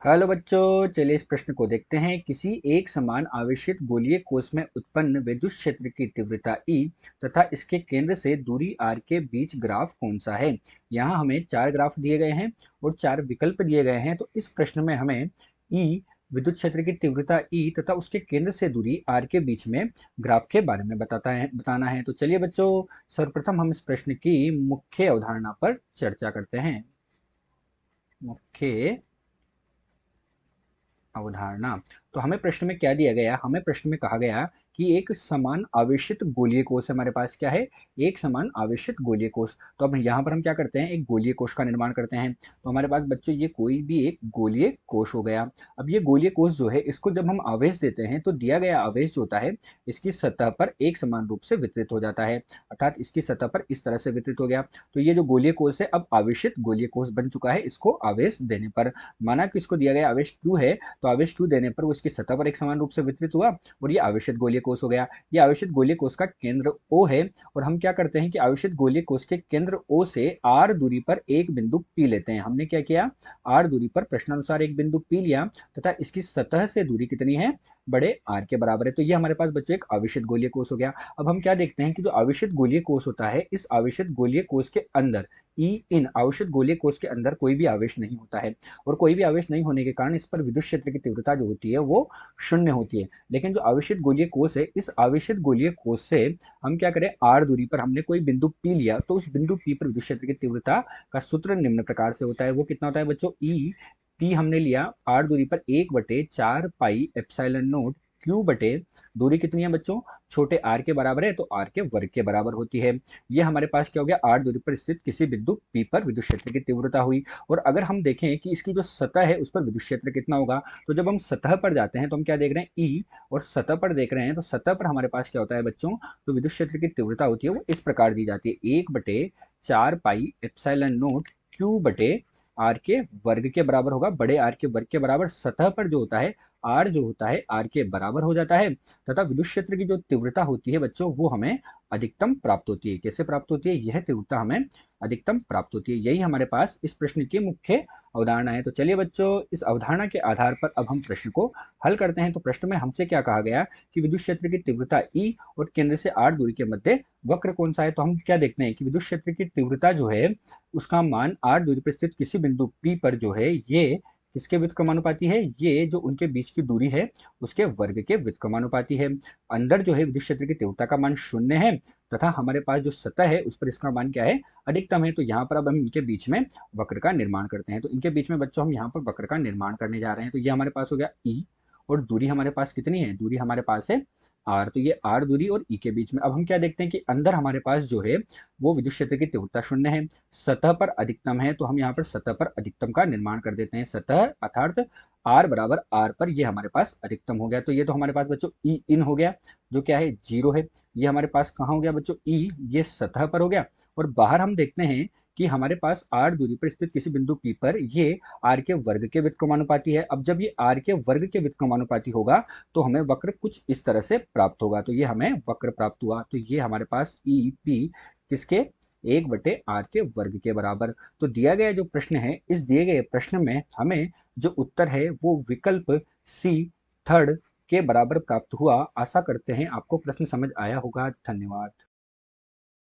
Hello बच्चों, चलिए इस प्रश्न को देखते हैं। किसी एक समान आवेशित गोलीय कोश में उत्पन्न विद्युत क्षेत्र की तीव्रता E तथा इसके केंद्र से दूरी r के बीच ग्राफ कौन सा है। यहाँ हमें चार ग्राफ दिए गए हैं और चार विकल्प दिए गए हैं। तो इस प्रश्न में हमें E विद्युत क्षेत्र की तीव्रता E तथा उसके केंद्र से दूरी r के बीच में ग्राफ के बारे में बताना है। तो चलिए बच्चों, सर्वप्रथम हम इस प्रश्न की मुख्य अवधारणा पर चर्चा करते हैं। मुख्य अवधारणा। तो हमें प्रश्न में क्या दिया गया, हमें प्रश्न में कहा गया कि एक समान आवेशित गोलीय कोश हमारे पास क्या है, एक समान आवेशित गोलीय कोश। तो अब यहाँ पर हम क्या करते हैं, एक गोलीय कोश का निर्माण करते हैं। तो हमारे पास बच्चों ये कोई भी एक गोलीय कोश हो गया। अब ये गोलीय कोश जो है, इसको जब हम आवेश देते हैं तो दिया गया आवेश जो होता है इसकी सतह पर एक समान रूप से वितरित हो जाता है, अर्थात इसकी सतह पर इस तरह से वितरित हो गया। तो ये जो गोलीय कोश है अब आवेशित गोलीय कोश बन चुका है इसको आवेश देने पर। माना कि इसको दिया गया आवेश Q है, तो आवेश Q देने पर वो इसकी सतह पर एक समान रूप से वितरित हुआ और ये आवेशित गोलीय कोश हो गया। ये आवेशित गोलीय कोश का केंद्र O है और हम क्या करते हैं कि आवेशित गोलीय कोश के केंद्र O से r दूरी पर एक बिंदु P लेते हैं। हमने क्या किया, r दूरी पर प्रश्नानुसार एक बिंदु P लिया तथा इसकी सतह से दूरी कितनी है, बड़े r के बराबर है। तो ये हमारे पास बच्चों एक आवेशित गोलीय कोश हो गया। अब हम क्या देखते हैं कि जो आवेशित गोलीय कोश होता है, इस आवेशित गोलीय कोश के अंदर E इन आवेशित गोलीय कोश के अंदर कोई भी आवेश नहीं होता है और कोई भी आवेश नहीं होने के कारण इस पर विद्युत क्षेत्र की तीव्रता जो होती है वो शून्य होती है। लेकिन जो आवेशित गोलीय कोश है, इस आवेशित गोलीय कोश से हम क्या करें, r दूरी पर हमने कोई बिंदु P लिया तो उस बिंदु P पर विद्युत क्षेत्र की तीव्रता का सूत्र निम्न प्रकार से होता है। वो कितना होता है बच्चों, E P हमने लिया r दूरी पर 1/4 पाई एप्सिलॉन नोट Q बटे दूरी कितनी है बच्चों, छोटे r के बराबर है तो r के वर्ग के बराबर होती है। ये हमारे पास क्या हो गया, r दूरी पर स्थित किसी बिंदु P पर विद्युत क्षेत्र की तीव्रता हुई। और अगर हम देखें कि इसकी जो सतह है उस पर विद्युत क्षेत्र कितना होगा, तो जब हम सतह पर जाते हैं तो हम क्या देख रहे हैं, E और सतह पर देख रहे हैं। तो सतह पर हमारे पास क्या होता है बच्चों, तो विद्युत क्षेत्र की तीव्रता होती है वो इस प्रकार दी जाती है, 1/4 पाई एप्सिलॉन नोट Q बटे आर के वर्ग के बराबर होगा, बड़े आर के वर्ग के बराबर। सतह पर जो होता है आर जो होता है आर के बराबर हो जाता है तथा विद्युत क्षेत्र की जो तीव्रता होती है बच्चों वो हमें अधिकतम प्राप्त होती है। कैसे प्राप्त होती है, यह तीव्रता हमें अधिकतम प्राप्त होती है। यही हमारे पास इस प्रश्न की मुख्य अवधारणा है। तो चलिए बच्चों, इस अवधारणा के आधार पर अब हम प्रश्न को हल करते हैं। तो प्रश्न में हमसे क्या कहा गया कि विद्युत क्षेत्र की तीव्रता E और केंद्र से r दूरी के मध्य वक्र कौन सा है। तो हम क्या देखते हैं कि विद्युत क्षेत्र की तीव्रता जो है उसका मान r दूरी पर स्थित किसी बिंदु P पर जो है ये किसके व्युत्क्रमानुपाती है, ये जो उनके बीच की दूरी है उसके वर्ग के व्युत्क्रमानुपाती है। अंदर जो है विद्युत क्षेत्र की तीव्रता का मान 0 है तथा हमारे पास जो सतह है उस पर इसका मान क्या है, अधिकतम है। तो यहाँ पर अब हम इनके बीच में वक्र का निर्माण करते हैं। तो इनके बीच में बच्चों हम यहाँ पर वक्र का निर्माण करने जा रहे हैं। तो ये हमारे पास हो गया E और दूरी हमारे पास कितनी है, दूरी हमारे पास है r। तो ये r दूरी और E के बीच में अब हम क्या देखते हैं कि अंदर हमारे पास जो है वो विद्युत क्षेत्र की तीव्रता 0 है, सतह पर अधिकतम है। तो हम यहाँ पर सतह पर अधिकतम का निर्माण कर देते हैं। सतह अर्थात r बराबर r पर ये हमारे पास अधिकतम हो गया। तो ये तो हमारे पास बच्चों E इन हो गया जो क्या है 0 है। ये हमारे पास कहाँ हो गया बच्चों, E ये सतह पर हो गया। और बाहर हम देखते हैं कि हमारे पास r दूरी पर स्थित किसी बिंदु P पर ये r के वर्ग के व्युत्क्रमानुपाती है। अब जब ये r के वर्ग के व्युत्क्रमानुपाती होगा तो हमें वक्र कुछ इस तरह से प्राप्त होगा। तो ये हमें वक्र प्राप्त हुआ। तो ये हमारे पास E P किसके, 1/r के वर्ग के बराबर। तो दिया गया जो प्रश्न है, इस दिए गए प्रश्न में हमें जो उत्तर है वो विकल्प C थर्ड के बराबर प्राप्त हुआ। आशा करते हैं आपको प्रश्न समझ आया होगा। धन्यवाद।